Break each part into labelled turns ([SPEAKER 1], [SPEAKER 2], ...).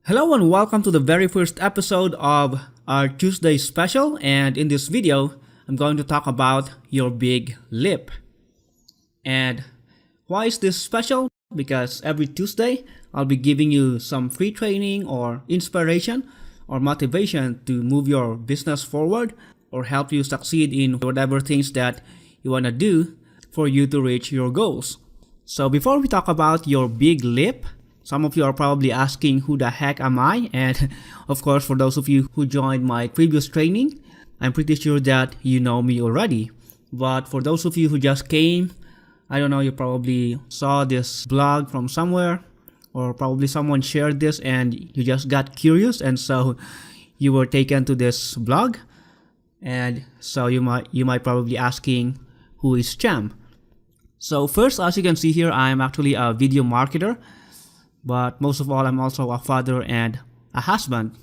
[SPEAKER 1] Hello and welcome to the very first episode of our Tuesday special, and in this video I'm going to talk about your big leap. And why is this special? Because every Tuesday I'll be giving you some free training or inspiration or motivation to move your business forward or help you succeed in whatever things that you want to do for you to reach your goals. So before we talk about your big leap, some of you are probably asking who the heck am I? And of course, for those of you who joined my previous training, I'm pretty sure that you know me already. But for those of you who just came, I don't know, you probably saw this blog from somewhere, or probably someone shared this and you just got curious, and so you were taken to this blog. And so you might probably asking, who is Cham? So first, as you can see here, I'm actually a video marketer. But most of all, I'm also a father and a husband.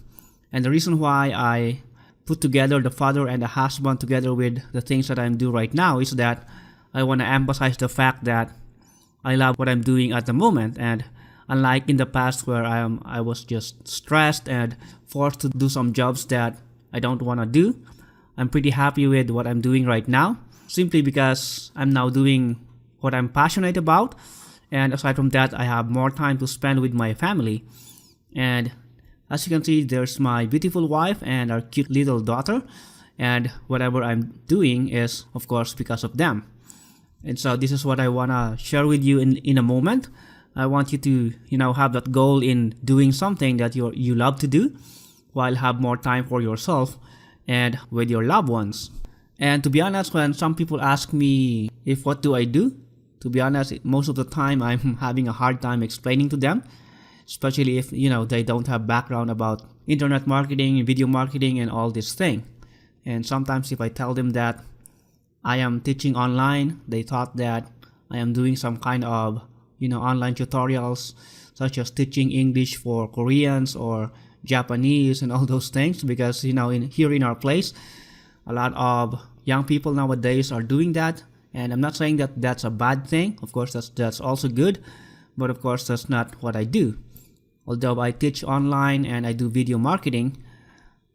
[SPEAKER 1] And the reason why I put together the father and the husband together with the things that I'm doing right now is that I want to emphasize the fact that I love what I'm doing at the moment. And unlike in the past where I was just stressed and forced to do some jobs that I don't want to do, I'm pretty happy with what I'm doing right now, simply because I'm now doing what I'm passionate about. And aside from that, I have more time to spend with my family. And as you can see, there's my beautiful wife and our cute little daughter. And whatever I'm doing is, of course, because of them. And so this is what I want to share with you in a moment. I want you to, have that goal in doing something that you love to do, while have more time for yourself and with your loved ones. And to be honest, when some people ask me if what do I do, to be honest, most of the time I'm having a hard time explaining to them, especially if, they don't have background about internet marketing, video marketing, and all this thing. And sometimes if I tell them that I am teaching online, they thought that I am doing some kind of, online tutorials, such as teaching English for Koreans or Japanese and all those things, because, here in our place, a lot of young people nowadays are doing that. And I'm not saying that that's a bad thing. Of course, that's also good. But of course, that's not what I do. Although I teach online and I do video marketing,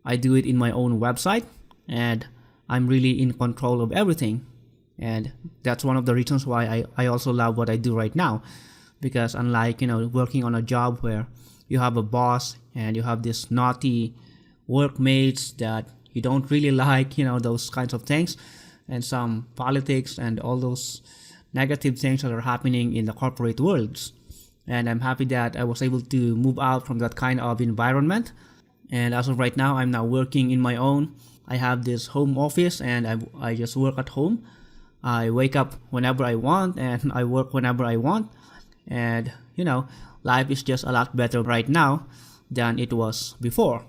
[SPEAKER 1] I do it in my own website. And I'm really in control of everything. And that's one of the reasons why I also love what I do right now. Because unlike, working on a job where you have a boss and you have this naughty workmates that you don't really like, those kinds of things, and some politics and all those negative things that are happening in the corporate worlds. And I'm happy that I was able to move out from that kind of environment. And as of right now, I'm now working in my own. I have this home office and I just work at home. I wake up whenever I want and I work whenever I want. And, life is just a lot better right now than it was before.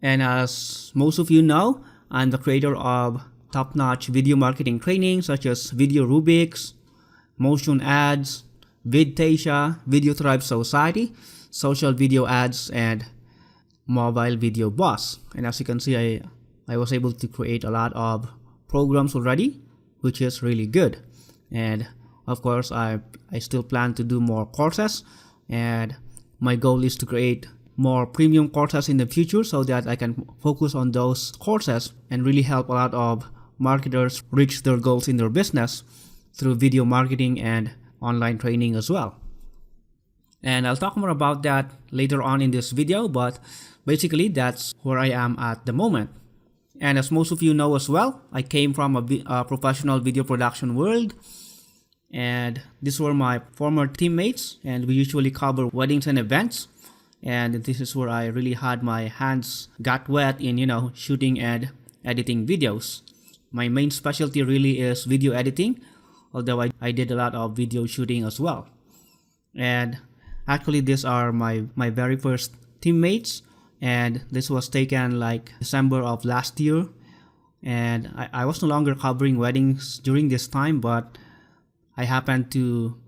[SPEAKER 1] And as most of you know, I'm the creator of top-notch video marketing training such as Video Rubix, Motion Ads, Vidtasia, Video Tribe Society, Social Video Ads, and Mobile Video Boss. And as you can see, I was able to create a lot of programs already, which is really good. And of course, I still plan to do more courses, and my goal is to create more premium courses in the future so that I can focus on those courses and really help a lot of marketers reach their goals in their business through video marketing and online training as well. And I'll talk more about that later on in this video, but basically that's where I am at the moment. And as most of you know as well, I came from a professional video production world, and these were my former teammates, and we usually cover weddings and events. And this is where I really had my hands got wet in, shooting and editing videos. My main specialty really is video editing, although I did a lot of video shooting as well. And actually, these are my very first teammates, and this was taken like December of last year. And I was no longer covering weddings during this time, but I happened to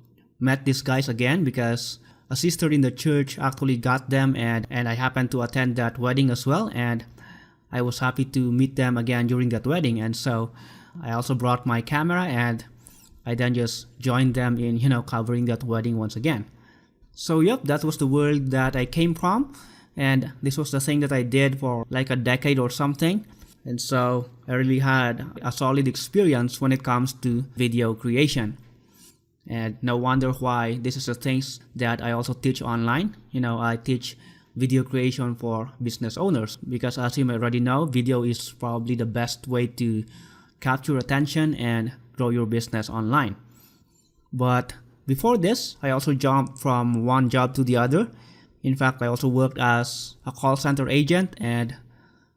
[SPEAKER 1] met these guys again because a sister in the church actually got them, and I happened to attend that wedding as well. And I was happy to meet them again during that wedding, and so I also brought my camera and I then just joined them in, covering that wedding once again. So yep, that was the world that I came from, And this was the thing that I did for like a decade or something. And so I really had a solid experience when it comes to video creation. And no wonder why this is the things that I also teach online. I teach video creation for business owners because, as you may already know, video is probably the best way to capture attention and grow your business online. But before this, I also jumped from one job to the other. In fact, I also worked as a call center agent, and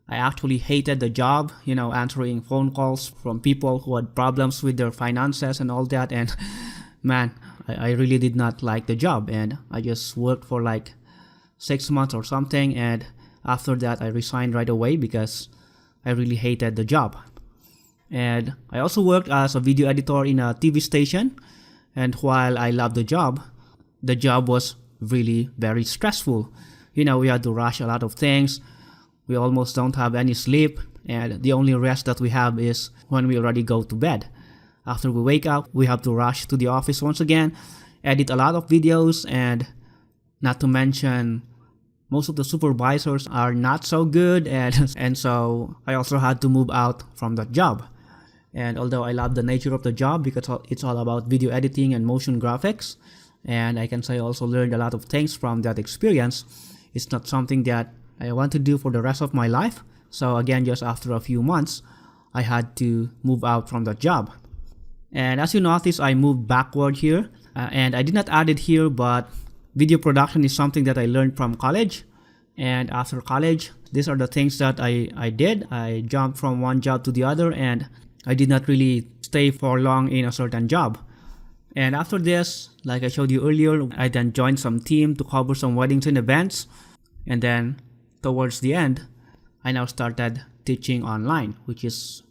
[SPEAKER 1] I actually hated the job, answering phone calls from people who had problems with their finances and all that. And man, I really did not like the job, and I just worked for like 6 months or something, and after that I resigned right away because I really hated the job. And I also worked as a video editor in a TV station, and while I loved the job was really very stressful. We had to rush a lot of things. We almost don't have any sleep, and the only rest that we have is when we already go to bed. After we wake up, we have to rush to the office once again, edit a lot of videos, and not to mention most of the supervisors are not so good, and so I also had to move out from that job. And although I love the nature of the job because it's all about video editing and motion graphics, and I can say I also learned a lot of things from that experience, it's not something that I want to do for the rest of my life. So again, just after a few months, I had to move out from that job. And as you notice, I moved backward here, and I did not add it here, but video production is something that I learned from college. And after college, these are the things that I did. I jumped from one job to the other, and I did not really stay for long in a certain job. And after this, like I showed you earlier, I then joined some team to cover some weddings and events. And then towards the end, I now started teaching online, which is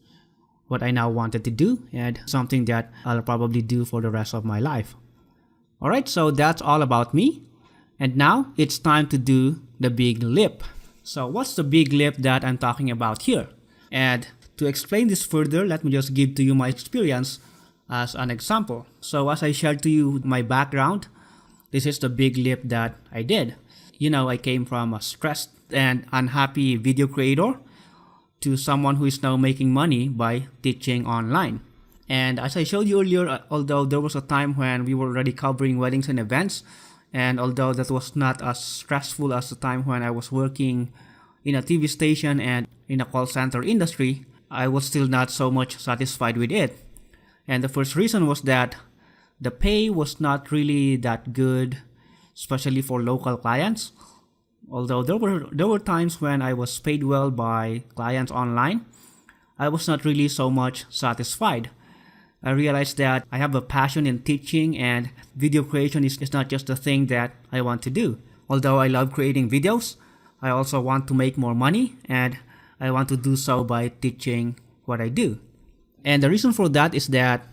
[SPEAKER 1] what I now wanted to do and something that I'll probably do for the rest of my life. Alright, so that's all about me. And now it's time to do the big leap. So what's the big leap that I'm talking about here? And to explain this further, let me just give to you my experience as an example. So as I shared to you my background, this is the big leap that I did. I came from a stressed and unhappy video creator to someone who is now making money by teaching online. And as I showed you earlier, although there was a time when we were already covering weddings and events, and although that was not as stressful as the time when I was working in a TV station and in a call center industry, I was still not so much satisfied with it. And the first reason was that the pay was not really that good, especially for local clients. Although there were times when I was paid well by clients online, I was not really so much satisfied. I realized that I have a passion in teaching, and video creation is not just the thing that I want to do. Although I love creating videos, I also want to make more money, and I want to do so by teaching what I do. And the reason for that is that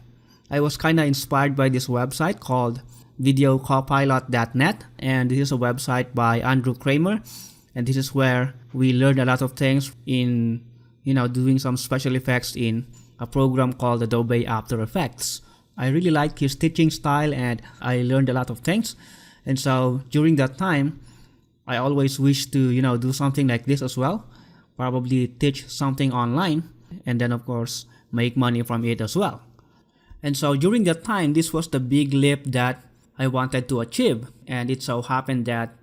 [SPEAKER 1] I was kind of inspired by this website called videocopilot.net, and this is a website by Andrew Kramer, and this is where we learned a lot of things in doing some special effects in a program called Adobe After Effects. I really liked his teaching style, and I learned a lot of things. And so during that time, I always wished to do something like this as well, probably teach something online, and then of course make money from it as well. And so during that time, this was the big leap that I wanted to achieve, and it so happened that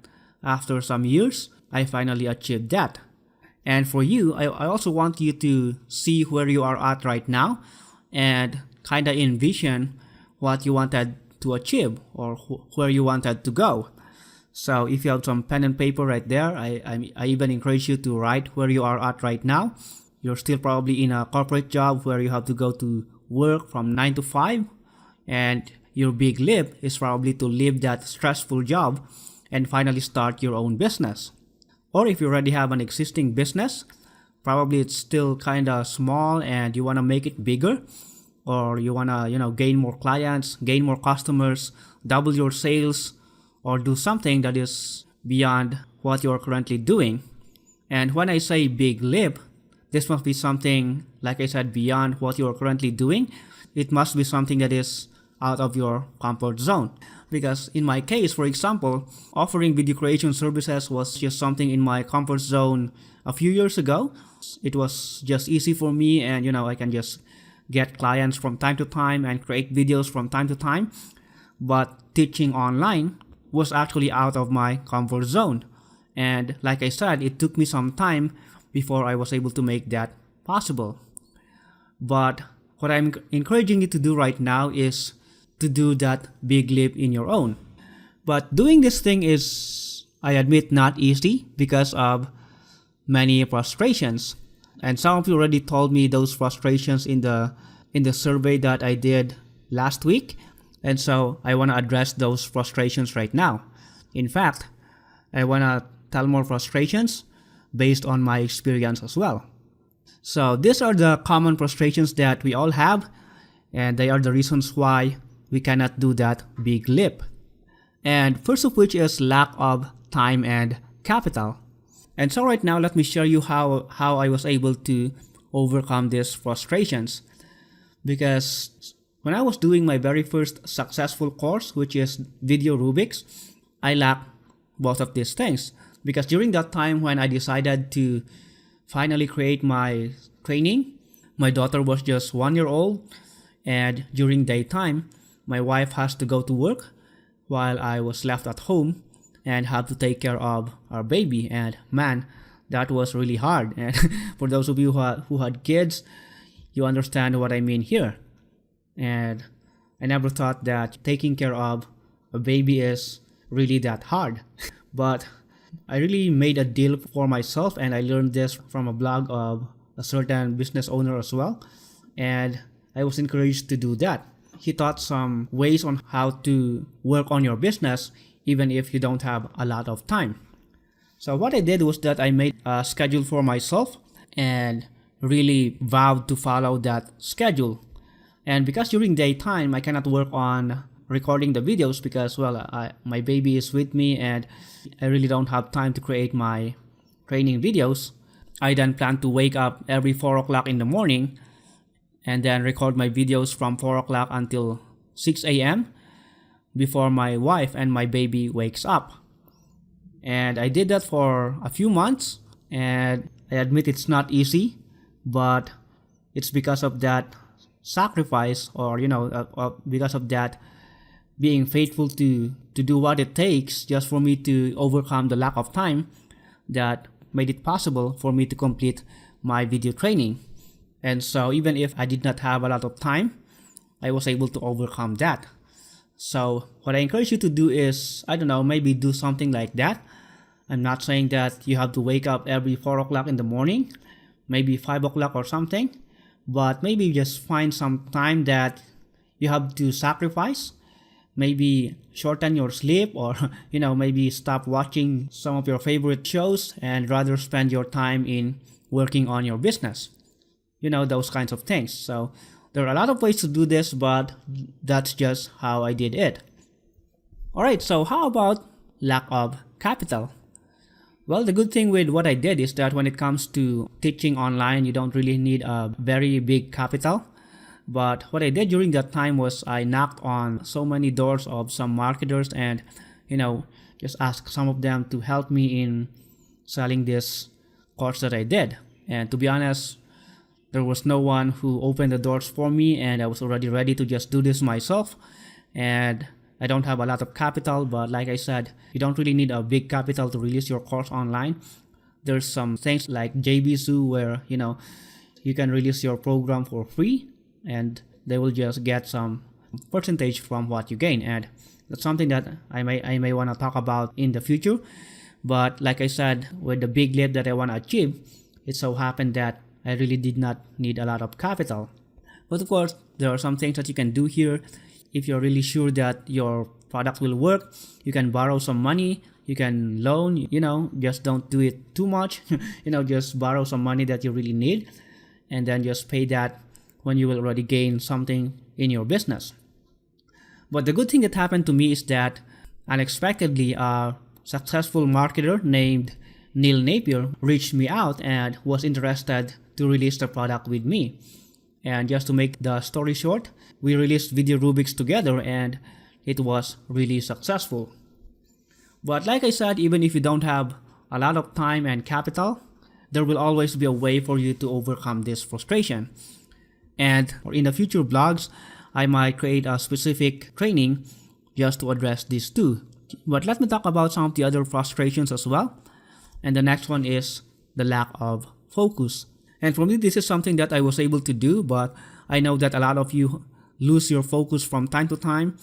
[SPEAKER 1] after some years, I finally achieved that. And for you, I also want you to see where you are at right now and kind of envision what you wanted to achieve or where you wanted to go. So if you have some pen and paper right there, I even encourage you to write where you are at right now. You're still probably in a corporate job where you have to go to work from 9 to 5, and your big leap is probably to leave that stressful job and finally start your own business. Or if you already have an existing business, probably it's still kind of small and you want to make it bigger, or you want to gain more clients, gain more customers, double your sales, or do something that is beyond what you're currently doing. And when I say big leap, this must be something, like I said, beyond what you're currently doing. It must be something that is out of your comfort zone. Because in my case, for example, offering video creation services was just something in my comfort zone a few years ago. It was just easy for me, and I can just get clients from time to time and create videos from time to time. But teaching online was actually out of my comfort zone. And like I said, it took me some time before I was able to make that possible. But what I'm encouraging you to do right now is to do that big leap in your own. But doing this thing is, I admit, not easy because of many frustrations. And some of you already told me those frustrations in the survey that I did last week. And so I want to address those frustrations right now. In fact, I want to tell more frustrations based on my experience as well. So these are the common frustrations that we all have, and they are the reasons why we cannot do that big leap. And first of which is lack of time and capital. And so right now, let me show you how I was able to overcome these frustrations. Because when I was doing my very first successful course, which is Video Rubik's, I lacked both of these things. Because during that time when I decided to finally create my training, my daughter was just 1 year old, and during daytime, my wife has to go to work while I was left at home and have to take care of our baby. And man, that was really hard. And for those of you who had kids, you understand what I mean here. And I never thought that taking care of a baby is really that hard. But I really made a deal for myself, and I learned this from a blog of a certain business owner as well. And I was encouraged to do that. He taught some ways on how to work on your business even if you don't have a lot of time. So what I did was that I made a schedule for myself and really vowed to follow that schedule. And because during daytime I cannot work on recording the videos because, well, my baby is with me and I really don't have time to create my training videos, I then plan to wake up every 4 o'clock in the morning and then record my videos from 4 o'clock until 6 a.m. before my wife and my baby wakes up. And I did that for a few months, and I admit it's not easy, but it's because of that sacrifice, or because of that being faithful to do what it takes just for me to overcome the lack of time, that made it possible for me to complete my video training. And so even if I did not have a lot of time, I was able to overcome that. So what I encourage you to do is, maybe do something like that. I'm not saying that you have to wake up every 4 o'clock in the morning, maybe 5 o'clock or something, but maybe just find some time that you have to sacrifice. Maybe shorten your sleep, or maybe stop watching some of your favorite shows and rather spend your time in working on your business. Those kinds of things. So there are a lot of ways to do this, but that's just how I did it. Alright, so how about lack of capital? Well, the good thing with what I did is that when it comes to teaching online, you don't really need a very big capital. But what I did during that time was I knocked on so many doors of some marketers and, just asked some of them to help me in selling this course that I did. And to be honest, there was no one who opened the doors for me, and I was already ready to just do this myself. And I don't have a lot of capital, but like I said, you don't really need a big capital to release your course online. There's some things like JVZoo where, you can release your program for free, and they will just get some percentage from what you gain. And that's something that I may want to talk about in the future. But like I said, with the big leap that I want to achieve, it so happened that I really did not need a lot of capital. But of course, there are some things that you can do here. If you're really sure that your product will work, you can borrow some money, you can loan, just don't do it too much. Just borrow some money that you really need, and then just pay that when you will already gain something in your business. But the good thing that happened to me is that unexpectedly a successful marketer named Neil Napier reached me out and was interested to release the product with me. And just to make the story short, we released Video Rubik's together and it was really successful. But like I said, even if you don't have a lot of time and capital, there will always be a way for you to overcome this frustration. And in the future vlogs, I might create a specific training just to address these two. But let me talk about some of the other frustrations as well. And the next one is the lack of focus. And for me, this is something that I was able to do, but I know that a lot of you lose your focus from time to time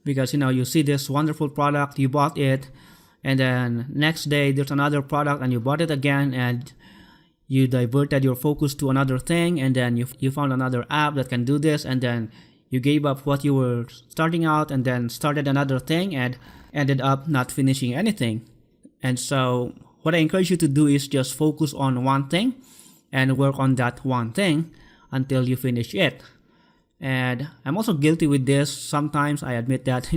[SPEAKER 1] because you see this wonderful product, you bought it, and then next day there's another product and you bought it again and you diverted your focus to another thing, and then you found another app that can do this, and then you gave up what you were starting out and then started another thing and ended up not finishing anything. And so what I encourage you to do is just focus on one thing and work on that one thing until you finish it. And I'm also guilty with this. Sometimes I admit that,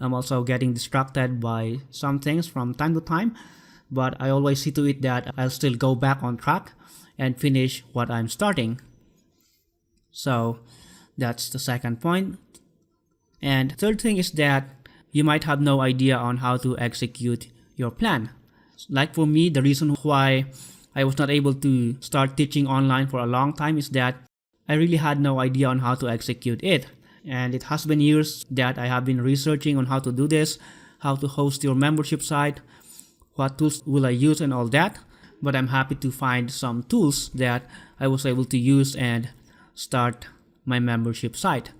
[SPEAKER 1] I'm also getting distracted by some things from time to time, but I always see to it that I'll still go back on track and finish what I'm starting. So that's the second point. And third thing is that you might have no idea on how to execute your plan. Like for me, the reason why I was not able to start teaching online for a long time is that I really had no idea on how to execute it. And it has been years that I have been researching on how to do this, how to host your membership site, what tools will I use and all that. But I'm happy to find some tools that I was able to use and start my membership site.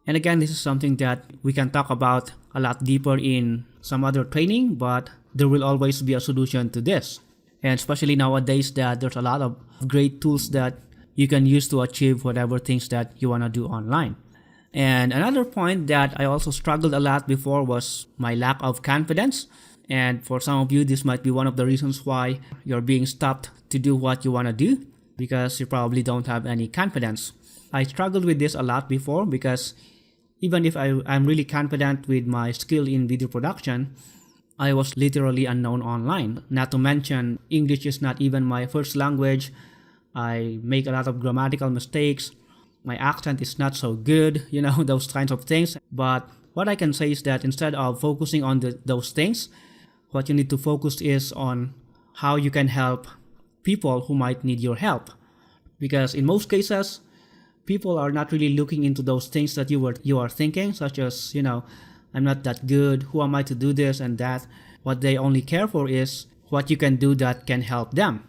[SPEAKER 1] And again, this is something that we can talk about a lot deeper in some other training, but there will always be a solution to this. And especially nowadays that there's a lot of great tools that you can use to achieve whatever things that you want to do online. And another point that I also struggled a lot before was my lack of confidence. And for some of you, this might be one of the reasons why you're being stopped to do what you want to do, because you probably don't have any confidence. I struggled with this a lot before because even if I'm really confident with my skill in video production, I was literally unknown online. Not to mention, English is not even my first language. I make a lot of grammatical mistakes. My accent is not so good, those kinds of things. But what I can say is that instead of focusing on those things, what you need to focus is on how you can help people who might need your help. Because in most cases, people are not really looking into those things that you are thinking, such as, I'm not that good, who am I to do this and that. What they only care for is what you can do that can help them.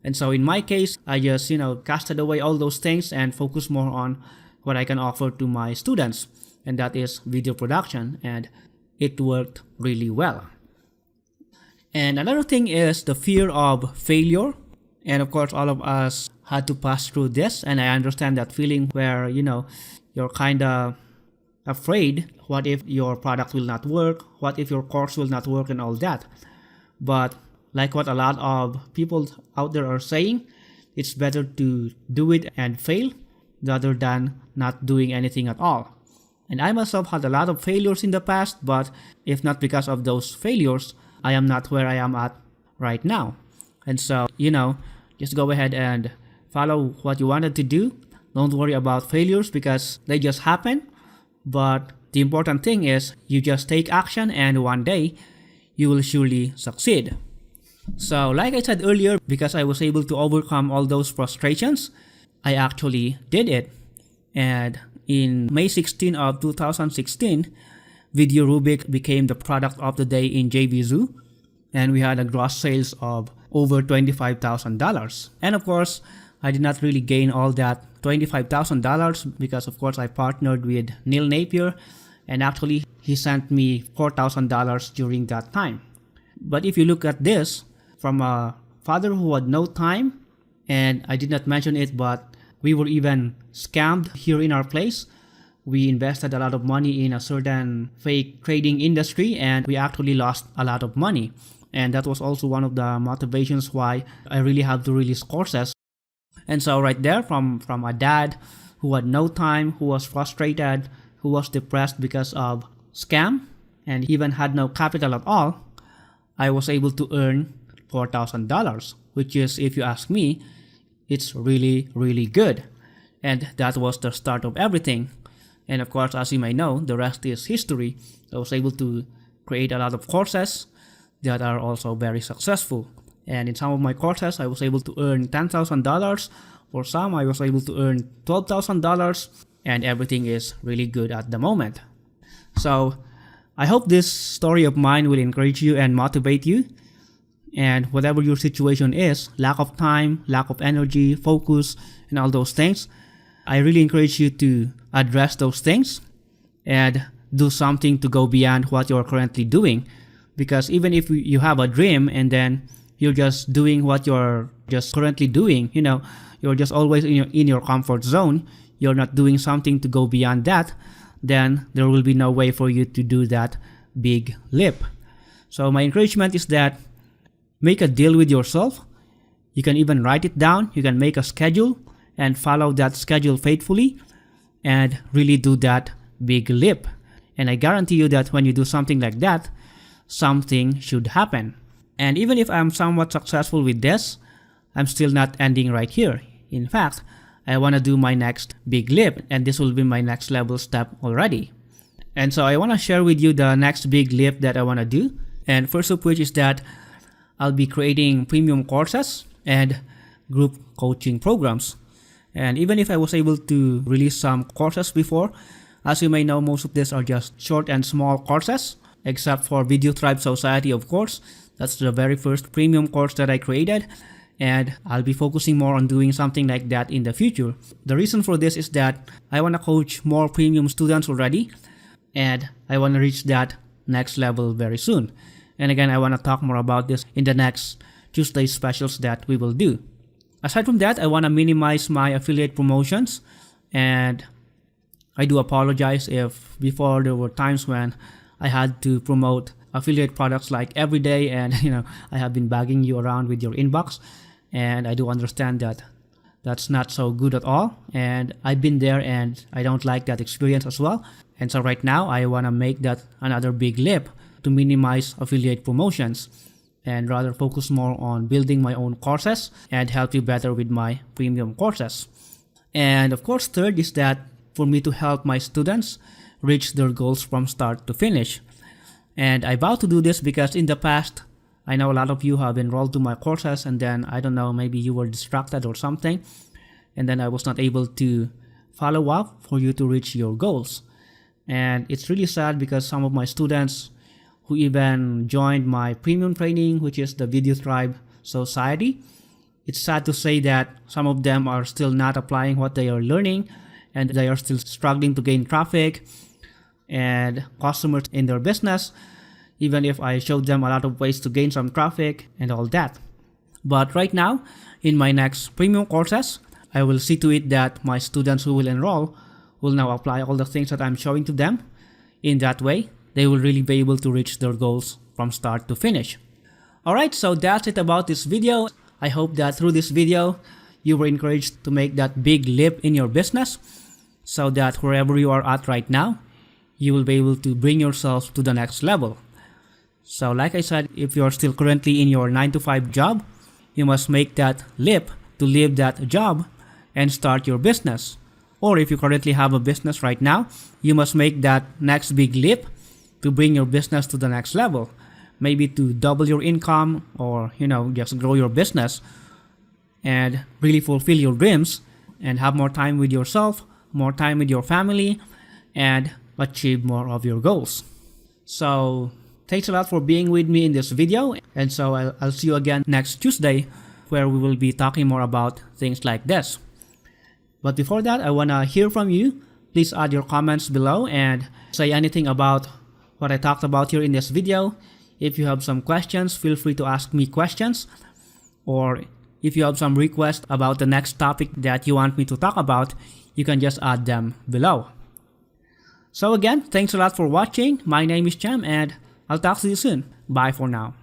[SPEAKER 1] And so in my case, I just, casted away all those things and focused more on what I can offer to my students. And that is video production. And it worked really well. And another thing is the fear of failure. And of course, all of us had to pass through this. And I understand that feeling where, you're kind of afraid. What if your product will not work? What if your course will not work and all that? But like what a lot of people out there are saying, it's better to do it and fail rather than not doing anything at all. And I myself had a lot of failures in the past, but if not because of those failures, I am not where I am at right now. And so, just go ahead and follow what you wanted to do. Don't worry about failures because they just happen. But the important thing is you just take action and one day you will surely succeed. So like I said earlier, because I was able to overcome all those frustrations, I actually did it. And in May 16 of 2016, Video Rubik became the product of the day in JVZoo. And we had a gross sales of over $25,000. And of course, I did not really gain all that $25,000 because of course I partnered with Neil Napier, and actually he sent me $4,000 during that time. But if you look at this from a father who had no time, and I did not mention it, but we were even scammed here in our place. We invested a lot of money in a certain fake trading industry and we actually lost a lot of money. And that was also one of the motivations why I really have to release courses. And so right there, from a dad who had no time, who was frustrated, who was depressed because of scam, and even had no capital at all, I was able to earn $4,000, which is, if you ask me, it's really, really good. And that was the start of everything. And of course, as you may know, the rest is history. I was able to create a lot of courses that are also very successful. And in some of my courses, I was able to earn $10,000. For some, I was able to earn $12,000. And everything is really good at the moment. So I hope this story of mine will encourage you and motivate you. And whatever your situation is, lack of time, lack of energy, focus, and all those things, I really encourage you to address those things and do something to go beyond what you're currently doing. Because even if you have a dream and then you're just doing what you're just currently doing, you're just always in your comfort zone, you're not doing something to go beyond that, then there will be no way for you to do that big leap. So my encouragement is that make a deal with yourself. You can even write it down. You can make a schedule and follow that schedule faithfully and really do that big leap. And I guarantee you that when you do something like that, something should happen. And even if I'm somewhat successful with this, I'm still not ending right here. In fact, I want to do my next big leap, and this will be my next level step already. And so I want to share with you the next big leap that I want to do. And first of which is that I'll be creating premium courses and group coaching programs. And even if I was able to release some courses before, as you may know, most of these are just short and small courses, except for Video Tribe Society, of course. That's the very first premium course that I created. And I'll be focusing more on doing something like that in the future. The reason for this is that I want to coach more premium students already, and I want to reach that next level very soon. And again, I want to talk more about this in the next Tuesday specials that we will do. Aside from that, I want to minimize my affiliate promotions, and I do apologize if before there were times when I had to promote affiliate products like every day, and I have been bugging you around with your inbox, and I do understand that that's not so good at all, and I've been there and I don't like that experience as well. And so right now I want to make that another big leap to minimize affiliate promotions and rather focus more on building my own courses and help you better with my premium courses. And of course, third is that for me to help my students reach their goals from start to finish. And I vow to do this because in the past, I know a lot of you have enrolled to my courses, and then I don't know, maybe you were distracted or something, and then I was not able to follow up for you to reach your goals. And it's really sad because some of my students who even joined my premium training, which is the Video Tribe Society, it's sad to say that some of them are still not applying what they are learning, and they are still struggling to gain traffic and customers in their business, even if I showed them a lot of ways to gain some traffic and all that. But right now, in my next premium courses, I will see to it that my students who will enroll will now apply all the things that I'm showing to them. In that way, they will really be able to reach their goals from start to finish. Alright, so that's it about this video. I hope that through this video, you were encouraged to make that big leap in your business so that wherever you are at right now, you will be able to bring yourself to the next level. So like I said, if you're still currently in your 9-to-5 job, you must make that leap to leave that job and start your business. Or if you currently have a business right now, you must make that next big leap to bring your business to the next level. Maybe to double your income, or just grow your business and really fulfill your dreams and have more time with yourself, more time with your family, and achieve more of your goals. So thanks a lot for being with me in this video, and so I'll see you again next Tuesday, where we will be talking more about things like this. But before that, I want to hear from you. Please add your comments below and say anything about what I talked about here in this video. If you have some questions, feel free to ask me questions, or if you have some requests about the next topic that you want me to talk about, you can just add them below. So again, thanks a lot for watching. My name is Cham, and I'll talk to you soon. Bye for now.